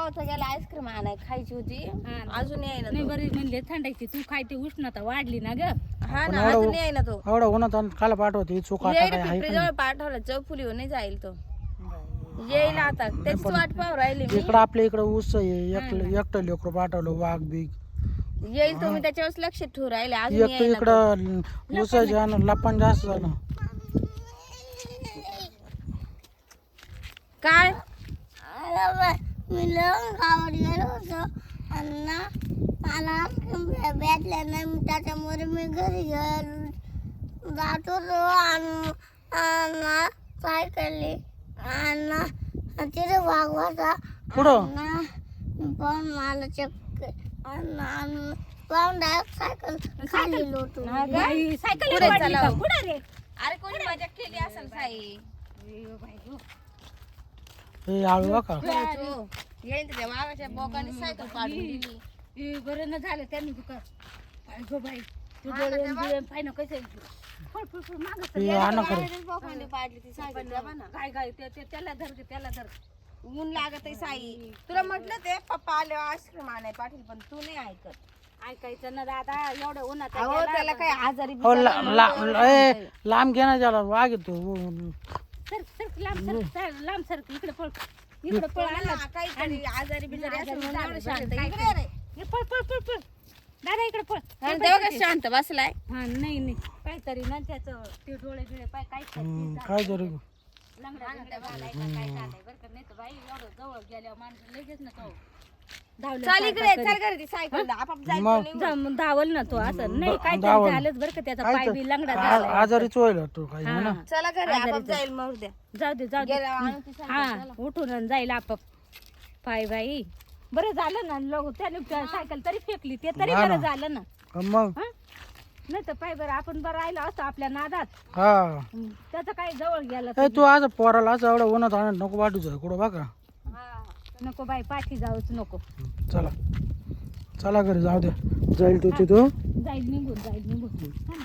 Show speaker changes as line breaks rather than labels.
कवाचा गेला आईस्क्रीम आणाय खायची होती अजून यायना
नाही बरी म्हणले थंडायची तू काय ते उष्णता वाढली ना ग
हा ना अजून यायना तो
एवढा उन्हात काला पाठवते चूक आता काय आहे
जवळ पाठवला चौफुलीवर नाही जाईल तो येईल आता त्याचीच वाट पाहू राहिली मी
इकडं आपल्या इकडं ऊस एकटं लेकरं पाठवलं वाघ बीग
येईल तो मी त्याच्यावर लक्ष ठेवू राहिले अजून
एक तर
यायना तो.
इकडं ऊसाच्या आणि लपण जास्त झालं
काय
मी लग्न गावात गेलो होतो आणि ना मला भेटलं नाही मी त्याच्यामुळे मी घरी जात होतो आणि सायकली आणि तिथे वाघ होता
कुठं
पण मला चक्क पाहून डायरेक्ट सायकल खाली लोटून
सायकल
पुढे
वाढली
चला
का?
हो.
पुढे रे
अरे कोणी मजा केली असेल साई
हे आळू का
येईल त्या वाघाच्या बोकाने सायकल काढून दिली
बरं न झालं त्यांनी दुकान काय गो बाई तू डोळे बिळे पाय ना कसं फळ फळ फळ मागं
हे आणा करू
बोकाने पाडली ती सायकल द्या ना
काय काय त्याला धर त्याला धर
ऊन लागत आहे साई तुला म्हटलं ते पप्पा आले आईस्क्रीम आणाय पाटील पण तू नाही ऐकत
ऐकायचं ना दादा एवढं उन्हात
अहो त्याला काय आजारी
हो
बिजारी
लांब घे ना त्याला वाघ येतो
सर सर लांब सर इकडे पळ इकडे पळ आला
काहीतरी आजारी बिजारी असेल म्हणून एवढं शांत.
काय
इकडे ये रे.
हे पळ पळ पळ पळ दादा इकडे पळ
आणि तेव्हा काय शांत बसलाय
हा नाही काहीतरी ना त्याचं ते डोळे बिळे पाय काय
काय तरी
लंगडा झालाय का काय झालंय बरं का नाही तर बाई एवढं जवळ गेल्यावर माणसं लगेच ना तो
चाल इकडे चल कर ती सायकल आपाप जायचं
धावल ना तो असं नाही काय झालंच बरं का त्याचा पाय बी लंगडा झालाय
आजारीच होईल तो काही म्हणा
चला घरी आपाप जाईल मग द्या
जाऊ दे
गेल्यावर आणू ती सायकल,
हा उठून आणि जाईल आपाप पाय बाई बरं झालं ना लोक त्याने सायकल तरी फेकली ते तरी बरं झालं ना
मग
हा नाही तर पाय बरं आपण बरं राहिलो असतो आपल्या नादात
हा
त्याचं काय जवळ गेलं
ए तू आज पोराला असं एवढं उन्हात आणत नको वाटूच कुठं बघा
नको बाई पाठी जाऊच नको
चला चला घरी जाऊ दे जाईल तू तिथं
जाईल निघून हा ना.